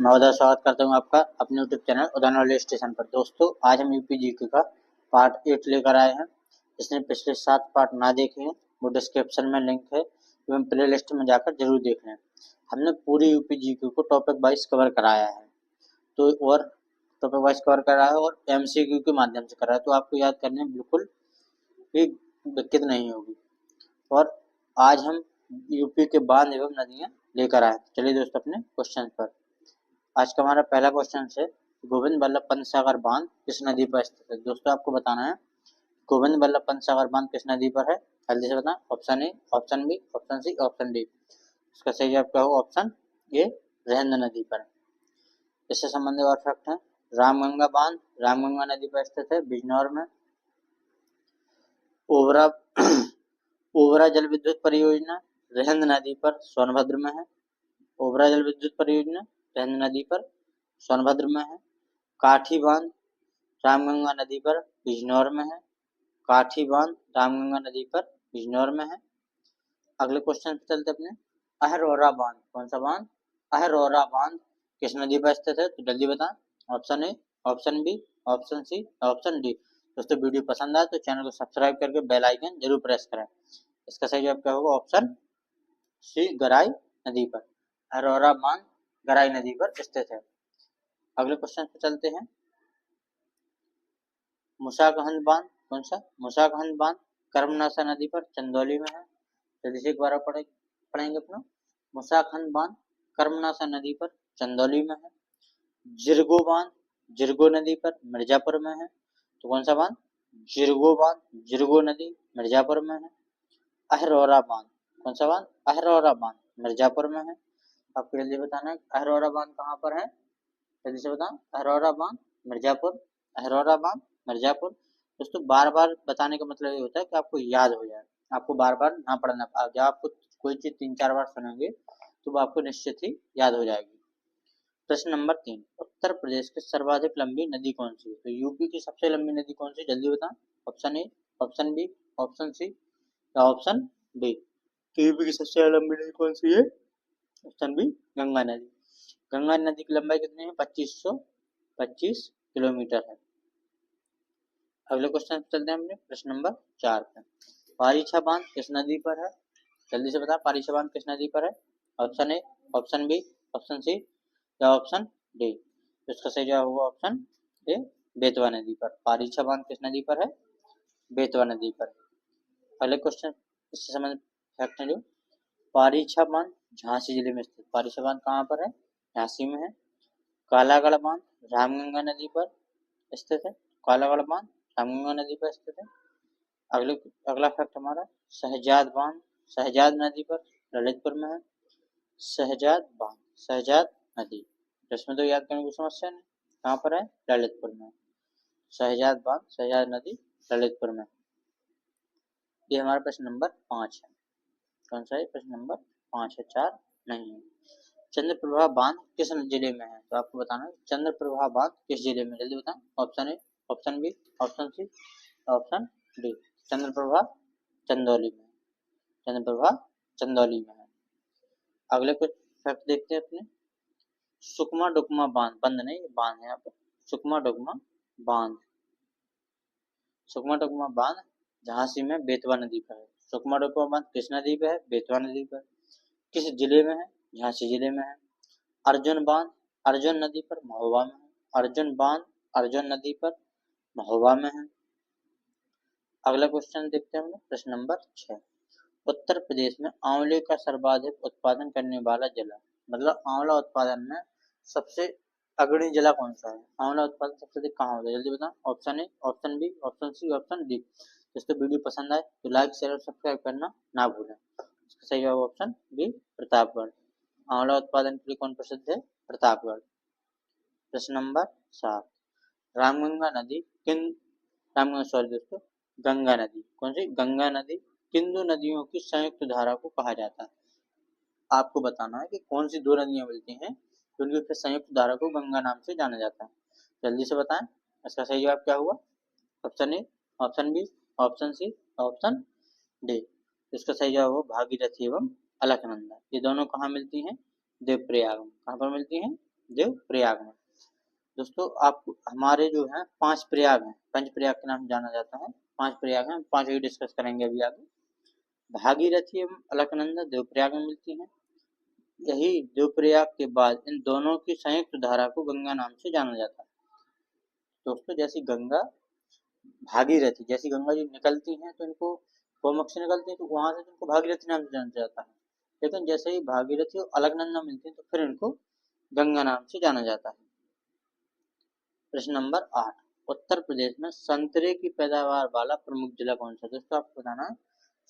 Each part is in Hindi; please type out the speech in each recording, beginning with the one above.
मैं स्वागत करता हूँ आपका अपने यूट्यूब चैनल उदान वाले स्टेशन पर। दोस्तों, आज हम यूपी जीके का पार्ट 8 लेकर आए हैं। जिसने पिछले 7 पार्ट ना देखे हैं वो डिस्क्रिप्शन में लिंक है, एवं प्ले लिस्ट में जाकर जरूर देख लें। हमने पूरी यूपी जीके को टॉपिक वाइज कवर कराया है, तो और टॉपिक वाइज कवर कराया है और एमसीक्यू के माध्यम से कराया है, तो आपको याद करने में बिल्कुल भी दिक्कत नहीं होगी। और आज हम यूपी के बांध एवं नदियाँ लेकर आए। चलिए दोस्तों अपने क्वेश्चन पर। आज का हमारा पहला क्वेश्चन है, गोविंद बल्लभ पंत सागर बांध किस नदी पर स्थित है। दोस्तों, आपको बताना है गोविंद बल्लभ पंत सागर बांध किस नदी पर है। जल्दी से बताएं। Option A, option B, option C, option D. इसका सही जवाब क्या होगा? ऑप्शन ए, रहंद नदी पर। इससे संबंधित और फैक्ट है, रामगंगा बांध रामगंगा नदी पर स्थित है, बिजनौर में। ओबरा ओबरा जल विद्युत परियोजना रहंद नदी पर, सोनभद्र में है। ओबरा जल विद्युत परियोजना रहंद नदी पर, सोनभद्र में है। काठी बांध रामगंगा नदी पर, बिजनौर में है। काठी बांध रामगंगा नदी पर, बिजनौर में है। अगले क्वेश्चन पे चलते अपने। अहरौरा बांध, कौन सा बांध? अहरौरा बांध किस नदी पर स्थित है? तो जल्दी बताएं। Option A, option B, option C, option D. दोस्तों, वीडियो पसंद आए तो चैनल को सब्सक्राइब करके बेल आइकन जरूर प्रेस करें। इसका सही जवाब क्या होगा? ऑप्शन सी, गराई नदी पर। अहरौरा बांध गराई नदी पर स्थित है। अगले क्वेश्चन पे चलते हैं। मुसाकहंद बांध, कौन सा? मुसाकहंद बांध कर्मनाशा नदी पर, चंदौली में है। जल्दी से एक बार पढ़ेंगे अपना। मुसाकहंद बांध कर्मनाशा नदी पर, चंदौली में है। जिरगो बांध जिरगो नदी पर, मिर्जापुर में है। तो कौन सा बांध? जिरगो बांध जिरगो नदी मिर्जापुर में है। अहरौरा बांध, कौन सा बांध? अहरौरा बांध मिर्जापुर में है। आपको जल्दी बताना है अहरौरा बांध कहाँ पर है। जल्दी से बताओ। अहरौरा बांध मिर्जापुर, अहरौरा बांध मिर्जापुर। दोस्तों, बार बार बताने का मतलब ये होता है कि आपको याद हो जाए, आपको बार बार ना पढ़ना। जब आपको कोई चीज 3-4 बार सुनेंगे तो वो आपको निश्चित ही याद हो जाएगी। प्रश्न नंबर 3, उत्तर प्रदेश की सर्वाधिक लंबी नदी कौन सी है? तो यूपी की सबसे लंबी नदी कौन सी? जल्दी बताओ। Option A, option B, option C या ऑप्शन डी। तो यूपी की सबसे लंबी नदी कौन सी है? ऑप्शन बी, गंगा नदी। गंगा नदी की लंबाई कितनी है? 2525 किलोमीटर है। अगले क्वेश्चन पे चलते हैं अपने प्रश्न नंबर 4 पे। पारीछा बांध किस नदी पर है? जल्दी से बता, पारीछा बांध किस नदी पर है। Option A, option B, option C या ऑप्शन डी। तो इसका सही जवाब होगा ऑप्शन ए, बेतवा नदी पर। पारीछा बांध किस नदी पर है? बेतवा नदी पर। अगले क्वेश्चन इससे संबंधित फैक्ट है जो, पारीछा बांध झांसी जिले में स्थित। पारीछा बांध कहाँ पर है? झांसी में है। कालागढ़ बांध रामगंगा नदी पर स्थित है। कालागढ़ बांध रामगंगा नदी पर स्थित है। अगला फैक्ट हमारा, शहजाद बांध शहजाद नदी पर ललितपुर में है। शहजाद बांध शहजाद नदी, इसमें तो याद करने की समस्या नहीं। कहाँ पर है? ललितपुर में। शहजाद बांध शहजाद नदी ललितपुर में। ये हमारा प्रश्न नंबर 5 है। कौन सा है? प्रश्न नंबर 5 है, 4 नहीं है। चंद्रप्रभा बांध किस जिले में है? तो आपको बताना है चंद्रप्रभा बांध किस जिले में। जल्दी बताएं। Option A, option B, option C, option D. Chandraprabha Chandauli में। चंद्रप्रभा चंदौली में है। अगले कुछ फैक्ट देखते हैं अपने। सुकमा डुकमा बांध, बंद नहीं बांध है यहाँ पर। सुकमा डुकमा बांध सुकमा डुकमा बांध झांसी में बेतवा नदी पर है। सुकमा डुकमा बांध किस नदी पे है? बेतवा नदी पर। किस जिले में है? झांसी जिले में है। अर्जुन बांध अर्जुन नदी पर, महोबा में है। अर्जुन बांध अर्जुन नदी पर, महोबा में है। अगला क्वेश्चन देखते हैं हम लोग, प्रश्न नंबर 6। उत्तर प्रदेश में आंवले का सर्वाधिक उत्पादन करने वाला जिला, मतलब आंवला उत्पादन में सबसे अग्रणी जिला कौन सा है? आंवला उत्पादन सबसे अधिक कहाँ होता है? जल्दी बताओ। Option A, option B, option C, option D. दोस्तों, वीडियो पसंद आए तो लाइक शेयर और सब्सक्राइब करना ना भूलें। इसका सही जवाब ऑप्शन बी, प्रतापगढ़। आंवला उत्पादन के लिए कौन प्रसिद्ध है? प्रतापगढ़। प्रश्न नंबर 7, रामगंगा नदी किन रामगंगा सॉरी दोस्तों गंगा नदी, कौन सी? गंगा नदी किन दो नदियों की संयुक्त धारा को कहा जाता है? आपको बताना है कि कौन सी दो नदियां मिलती हैं तो उनकी फिर संयुक्त धारा को गंगा नाम से जाना जाता है। जल्दी से बताएं। इसका सही जवाब क्या हुआ? Option A, option B, option C, option D. इसका सही जवाब होगा भागीरथी एवं अलकनंदा। ये दोनों कहाँ मिलती हैं? देवप्रयाग में। कहाँ पर मिलती हैं? देवप्रयाग में। दोस्तों आप हमारे जो है 5 प्रयाग हैं, पंच प्रयाग के नाम से जाना जाता है। 5 प्रयाग हैं, 5 ही डिस्कस करेंगे अभी आगे। भागीरथी एवं अलकनंदा देवप्रयाग में मिलती हैं। यही देवप्रयाग के बाद इन दोनों की संयुक्त धारा को गंगा नाम से जाना जाता है। दोस्तों जैसी गंगा भागीरथी, जैसी गंगा जी निकलती हैं तो इनको गोमुख से निकलती हैं तो वहां से इनको भागीरथी नाम से जाना जाता है। लेकिन जैसे ही भागीरथी और अलकनंदा मिलती है तो फिर इनको गंगा नाम से जाना जाता है। प्रश्न नंबर 8, उत्तर प्रदेश में संतरे की पैदावार वाला प्रमुख जिला कौन सा है? दोस्तों आपको बताना है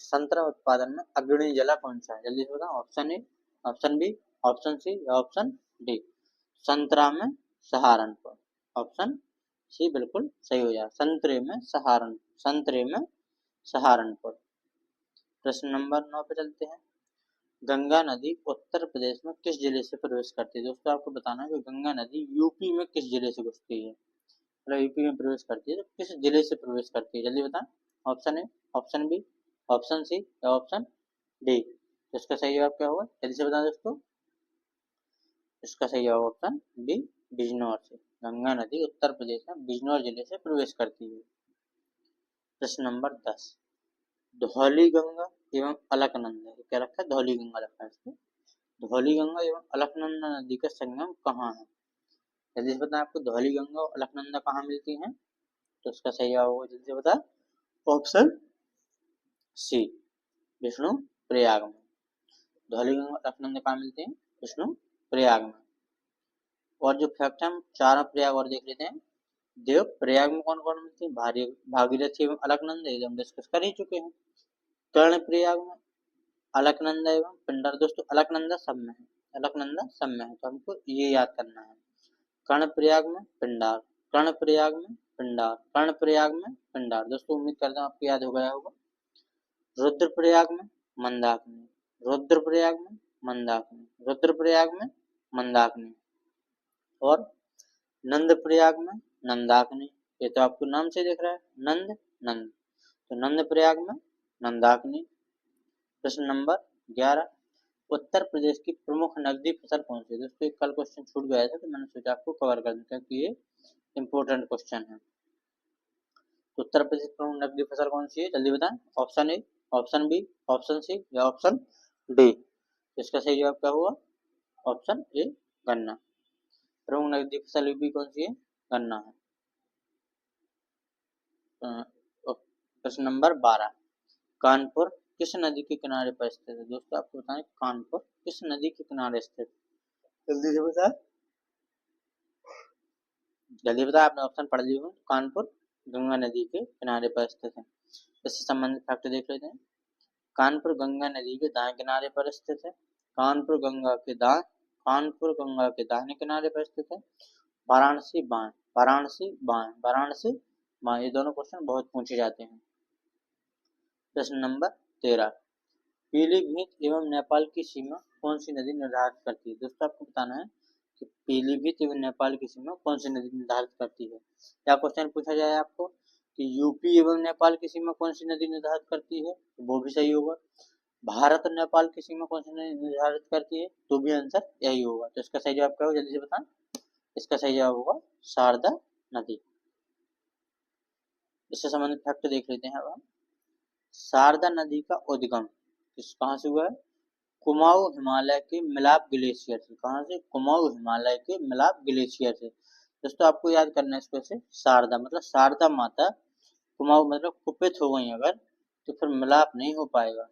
संतरा उत्पादन में अग्रणी जिला कौन सा है? जल्दी से बताओ। Option A, option B, option C या ऑप्शन डी। संतरा में सहारनपुर, ऑप्शन सी बिल्कुल सही हो जाए। संतरे में सहारनपुर। प्रश्न नंबर 9 पे चलते हैं। गंगा नदी उत्तर प्रदेश में किस जिले से प्रवेश करती है? दोस्तों आपको बताना है कि गंगा नदी यूपी में किस जिले से घुसती है, मतलब यूपी में प्रवेश करती है तो किस जिले से प्रवेश करती है? जल्दी बताएं। Option A, option B, option C या ऑप्शन डी। तो इसका सही जवाब क्या होगा? जल्दी से बताएं दोस्तों। इसका सही जवाब ऑप्शन बी, बिजनौर से। गंगा नदी उत्तर प्रदेश में बिजनौर जिले से प्रवेश करती है। प्रश्न नंबर 10, धौली गंगा एवं अलकनंदा, क्या रखा है? धौली गंगा रखा है इसको। धौली गंगा एवं अलकनंदा नदी का संगम कहाँ है? जल्दी से बताएं आपको धौली गंगा और अलकनंदा कहाँ मिलती हैं? तो इसका सही जवाब होगा, जल्दी से बताएं, ऑप्शन सी, विष्णु प्रयाग में। धौली गंगा अलकनंदा कहाँ मिलते हैं? विष्णु प्रयाग में। और जो फैक्ट हम चारों प्रयाग और देख लेते हैं। देव प्रयाग में कौन कौन मिलती है? भागीरथी एवं अलकनंदा, ये हम डिस्कस कर ही चुके हैं। कर्ण प्रयाग में अलकनंदा एवं पिंडर। दोस्तों अलकनंदा सब में है, अलकनंदा सब में है तो हमको ये याद करना है। कर्ण प्रयाग में पिंडार, कर्ण प्रयाग में पिंडार, कर्ण प्रयाग में पिंडार। दोस्तों उम्मीद करता हूँ आपको याद हो गया होगा। रुद्रप्रयाग में मंदाकिनी, रुद्रप्रयाग में मंदाकिनी, रुद्रप्रयाग में मंदाकिनी। और नंद प्रयाग में नंदाकिनी, ये तो आपको नाम से दिख रहा है, नंद नंद, तो नंद प्रयाग में नंदाकिनी। प्रश्न नंबर 11, उत्तर प्रदेश की प्रमुख नकदी फसल कौन सी है? दोस्तों कल क्वेश्चन छूट गया था तो मैंने सोचा आपको कवर कर दूं क्योंकि ये इंपॉर्टेंट क्वेश्चन है। तो उत्तर प्रदेश की प्रमुख नकदी फसल कौन सी है? जल्दी बताएं। Option A, option B, option C या ऑप्शन डी। इसका सही जवाब क्या हुआ? ऑप्शन ए, गन्ना। प्रमुख नकदी फसल भी कौन सी है? गन्ना है। प्रश्न नंबर 12, कानपुर किस नदी के किनारे पर स्थित है? दोस्तों आपको बताएं कानपुर किस नदी के किनारे स्थित? जल्दी से बताएं, जल्दी बताएं, आपने ऑप्शन पढ़ लिए हो। कानपुर गंगा नदी के किनारे पर स्थित है। इससे संबंधित फैक्ट देख लेते हैं। कानपुर गंगा नदी के दाएं किनारे पर स्थित है। कानपुर गंगा के दाहिने किनारे पर स्थित है। वाराणसी बाएं, वाराणसी बाएं, वाराणसी बाएं, ये दोनों क्वेश्चन बहुत पूछे जाते हैं। प्रश्न नंबर 13, पीलीभीत एवं नेपाल की सीमा कौन सी नदी निर्धारित करती है? दोस्तों आपको बताना है कि पीलीभीत एवं नेपाल की सीमा कौन सी नदी निर्धारित करती है। क्या क्वेश्चन पूछा जाए आपको कि यूपी एवं नेपाल की सीमा कौन सी नदी निर्धारित करती है, तो वो भी सही होगा। भारत और नेपाल की सीमा कौन सी नदी निर्धारित करती है, तो भी आंसर यही होगा। तो इसका सही जवाब क्या होगा? जल्दी से बताएं। इसका सही जवाब होगा शारदा नदी। इससे संबंधित फैक्ट देख लेते हैं अब हम। शारदा नदी का उद्गम कहाँ से हुआ है? कुमाऊं हिमालय के मिलाप ग्लेशियर से। कहाँ से? कुमाऊं हिमालय के मिलाप ग्लेशियर से। दोस्तों आपको याद करना है इसको से, शारदा मतलब शारदा माता, कुमाऊं मतलब कुपित हो गई अगर तो फिर मिलाप नहीं हो पाएगा।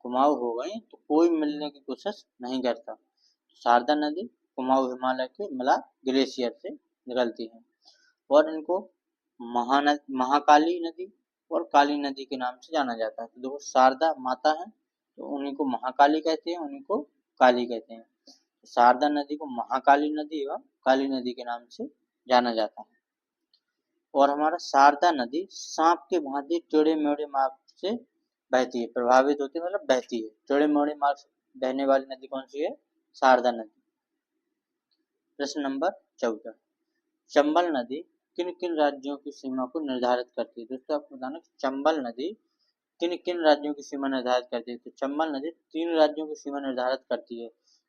कुमाऊं हो गई तो कोई मिलने की कोशिश नहीं करता। शारदा नदी कुमाऊं हिमालय के मिलाप ग्लेशियर से निकलती है और इनको महाकाली नदी और काली नदी के नाम से जाना जाता है। तो देखो शारदा माता है तो उन्हीं को महाकाली कहते हैं, उन्हीं को काली कहते हैं। शारदा नदी को महाकाली नदी एवं काली नदी के नाम से जाना जाता है। और हमारा शारदा नदी सांप के भांति टेढ़े मेढ़े मार्ग से बहती है, प्रभावित होती है मतलब बहती है। टेढ़े मेढ़े मार्ग से बहने वाली नदी कौन सी है? शारदा नदी। प्रश्न नंबर 14, चंबल नदी किन किन राज्यों की सीमा को निर्धारित करती है? दोस्तों आपको बताना चंबल नदी किन किन राज्यों की सीमा निर्धारित करती है। तो चंबल नदी 3 राज्यों की सीमा निर्धारित करती है।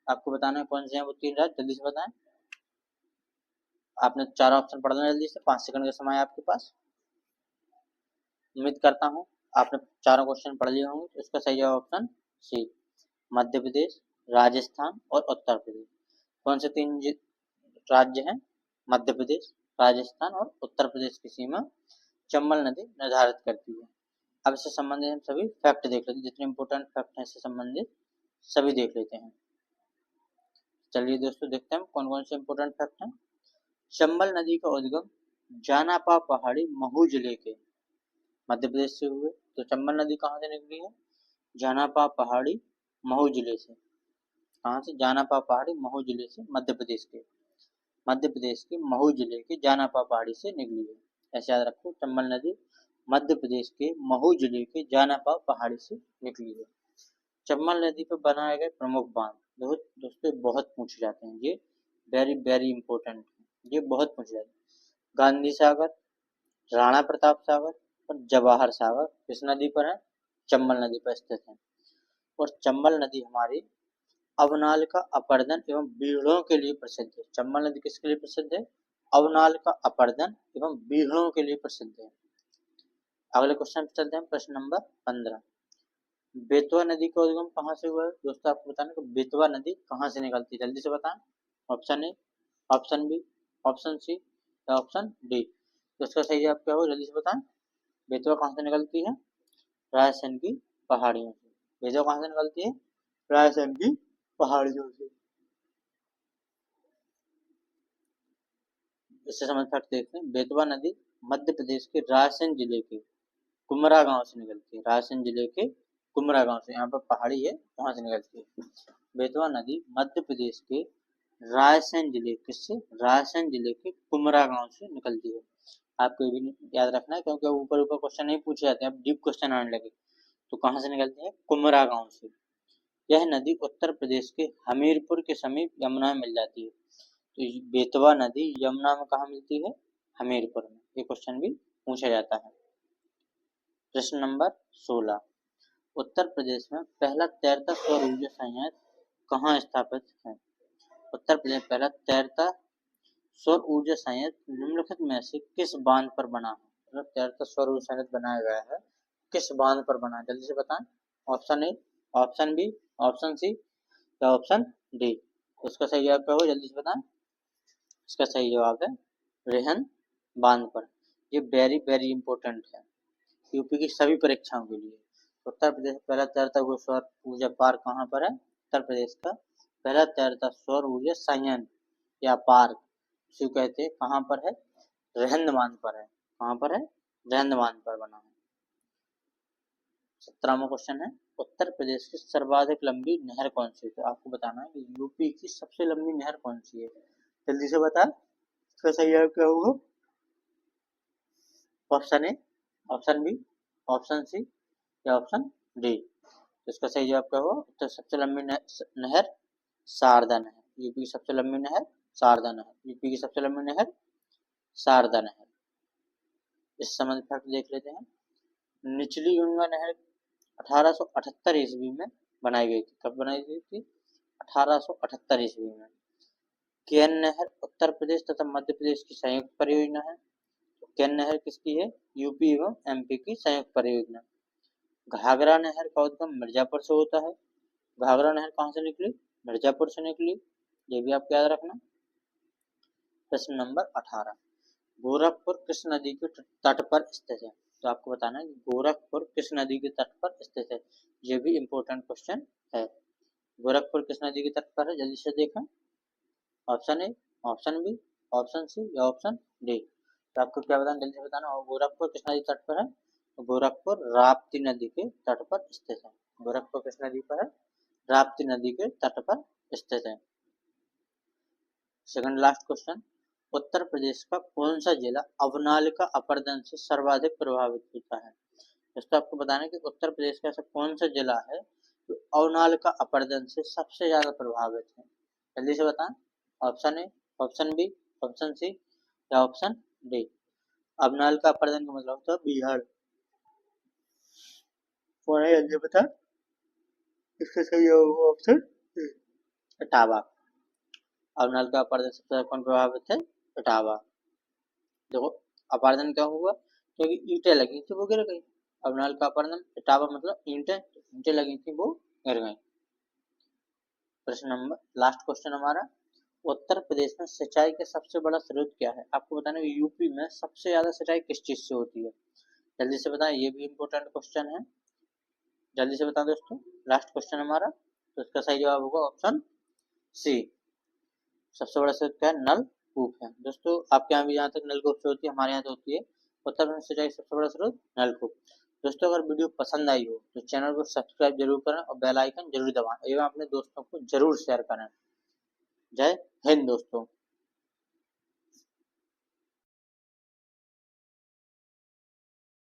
आपको बताना है कौन से हैं वो 3 राज्य, जल्दी से बताएं। आपने 4 ऑप्शन पढ़ लेना जल्दी से, 5 सेकंड का समय है आपके पास। उम्मीद करता हूँ आपने चारों क्वेश्चन पढ़ लिए होंगे। तो इसका सही जवाब ऑप्शन सी, मध्य प्रदेश, राजस्थान और उत्तर प्रदेश। कौन से 3 राज्य हैं? मध्य प्रदेश, राजस्थान और उत्तर प्रदेश की सीमा चंबल नदी निर्धारित करती है। अब इससे संबंधित हम सभी फैक्ट देख लेते हैं, जितने इंपोर्टेंट फैक्ट हैं इससे संबंधित सभी देख लेते हैं। चलिए दोस्तों देखते हैं कौन कौन से इंपोर्टेंट फैक्ट हैं। चंबल नदी का उद्गम जानापा पहाड़ी महू जिले के मध्य प्रदेश से हुए। तो चंबल नदी कहाँ से निकली है? जानापा पहाड़ी महू जिले से। कहाँ से? जानापा पहाड़ी महू जिले से, मध्य प्रदेश के महू जिले के जानापा पहाड़ी से निकली है। ऐसे याद रखो, चंबल नदी मध्य प्रदेश के महू जिले के जानापा पहाड़ी से निकली है। चंबल नदी पर बनाए गए प्रमुख बांध, दोस्तों बहुत पूछे जाते हैं ये, वेरी वेरी इंपॉर्टेंट है, ये बहुत पूछे जाते हैं। गांधी सागर, राणा प्रताप सागर और जवाहर सागर किस नदी पर है? चंबल नदी पर स्थित है। और चंबल नदी हमारी अवनाल का अपरदन एवं बीहड़ों के लिए प्रसिद्ध है। चंबल नदी किसके लिए प्रसिद्ध है? अवनाल का अपरदन एवं बीहड़ों के लिए प्रसिद्ध है। अगले क्वेश्चन पे चलते हैं, प्रश्न नंबर 15। बेतवा नदी का उद्गम कहाँ से हुआ है? दोस्तों आपको बताना कि बेतवा नदी कहाँ से निकलती है, जल्दी से बताएं। Option A, option B, option C या ऑप्शन डी। तो इसका सही जवाब क्या होगा, जल्दी से बताएं। बेतवा कहाँ से निकलती है? राजस्थान की पहाड़ियों से। बेतवा कहाँ से निकलती है? राजस्थान की पहाड़ियों से। इससे समझ फैक्ट देखते हैं। बेतवा नदी मध्य प्रदेश के रायसेन जिले के कुमरा गांव से निकलती है। रायसेन जिले के कुमरा गांव से, यहाँ पर पहाड़ी है, वहां से निकलती है। बेतवा नदी मध्य प्रदेश के रायसेन जिले, किससे? रायसेन जिले के कुमरा गांव से निकलती है। आपको ये भी याद रखना है, क्योंकि ऊपर ऊपर क्वेश्चन नहीं पूछे जाते हैं, अब डीप क्वेश्चन आने लगे। तो कहाँ से निकलती है? कुमरा गांव से। यह नदी उत्तर प्रदेश के हमीरपुर के समीप यमुना में मिल जाती है। तो बेतवा नदी यमुना में कहाँ मिलती है? हमीरपुर में। ये क्वेश्चन भी पूछा जाता है। प्रश्न नंबर 16। उत्तर प्रदेश में पहला तैरता सौर ऊर्जा संयंत्र कहाँ स्थापित है? उत्तर प्रदेश में पहला तैरता सौर ऊर्जा संयंत्र निम्नलिखित में से किस बांध पर बना है? मतलब तैरता सौर ऊर्जा संयंत्र बनाया गया है, किस बांध पर बना है, जल्दी से बताएं। Option A, option B, option C या ऑप्शन डी। उसका सही जवाब क्या होगा, जल्दी से बताएं। इसका सही जवाब है रेहन बांध पर। ये वेरी वेरी इंपॉर्टेंट है यूपी की सभी परीक्षाओं के लिए। उत्तर प्रदेश का पहला तैरता हुआ सौर ऊर्जा पार्क कहाँ पर है? उत्तर प्रदेश का पहला तैरता सौर ऊर्जा संयंत्र या पार्क उसे कहते हैं, कहाँ पर है? रहंद बांध पर है। कहाँ पर है? रहंद बांध पर बना है। 17वां क्वेश्चन है, उत्तर प्रदेश की सर्वाधिक लंबी नहर कौन सी है? तो आपको बताना है कि यूपी की सबसे लंबी नहर कौन सी है, जल्दी से बता। इसका सही जवाब क्या होगा? Option A, option B, option C या ऑप्शन डी। तो इसका सही जवाब क्या होगा? तो सबसे लंबी नहर शारदा नहर। यूपी की सबसे लंबी नहर शारदा नहर। यूपी की सबसे लंबी नहर शारदा नहर। इस संबंध फैक्ट देख लेते हैं। निचली गंगा नहर 1878 ईस्वी में बनाई गई थी। कब बनाई गई थी? 1878 ईस्वी में। केन नहर उत्तर प्रदेश तथा मध्य प्रदेश की संयुक्त परियोजना है। केन नहर किसकी है? यूपी एवं एमपी की संयुक्त परियोजना। घाघरा नहर का उद्गम मिर्जापुर से होता है। घाघरा नहर कहाँ से निकली? मिर्जापुर से निकली। ये भी आपको याद रखना। प्रश्न नंबर 18। गोरखपुर किस नदी के तट पर स्थित है? तो आपको बताना है कि गोरखपुर किस नदी के तट पर स्थित है। ये भी इंपॉर्टेंट क्वेश्चन है। गोरखपुर किस नदी के तट पर है, जल्दी से देखें। Option A, option B, option C या ऑप्शन डी। तो आपको क्या बताना, जल्दी से बताना। और गोरखपुर किस नदी तट पर है? तो गोरखपुर राप्ती नदी के तट पर स्थित है। गोरखपुर किस नदी पर है? राप्ती नदी के तट पर स्थित है। Second last question, Uttar Pradesh का कौन सा जिला अवनाल का अपरदन से सर्वाधिक प्रभावित होता है? दोस्तों आपको बताना है कि उत्तर प्रदेश का ऐसा कौन सा जिला है जो अवनाल का अपरदन से सबसे ज्यादा प्रभावित है, जल्दी से बताएं। Option A, option B, option C या ऑप्शन डी। अवनाल का अपरदन का मतलब होता है बिहार। कौन है, जल्दी बता। इसका सही होगा ऑप्शन ए। इटावा। अब नल का अपार्जन सबसे ज्यादा कौन प्रभावित है? इटावा। देखो अपार्जन क्या हुआ, क्योंकि ईंटें लगी थी वो गिर गई। अब नल का अपार्जन इटावा मतलब ईंटें लगी थी वो गिर गई। प्रश्न नंबर लास्ट क्वेश्चन हमारा, उत्तर प्रदेश में सिंचाई का सबसे बड़ा स्रोत क्या है? आपको बताना है यूपी में सबसे ज्यादा सिंचाई किस चीज से होती है, जल्दी से बताएं, ये भी इम्पोर्टेंट क्वेश्चन है, जल्दी से बताएं दोस्तों। लास्ट क्वेश्चन हमारा, तो इसका सही जवाब होगा ऑप्शन सी। सबसे बड़ा स्रोत क्या है? नलकूप है। दोस्तों आपके यहाँ भी जहाँ तक नलकूप से होती है, हमारे यहाँ तो होती है। उत्तर प्रदेश सिंचाई सबसे बड़ा स्रोत नलकूप। दोस्तों अगर वीडियो पसंद आई हो तो चैनल को सब्सक्राइब जरूर करें और बेल आइकन जरूर दबाएं एवं अपने दोस्तों को जरूर शेयर करें। जय हिंद दोस्तों।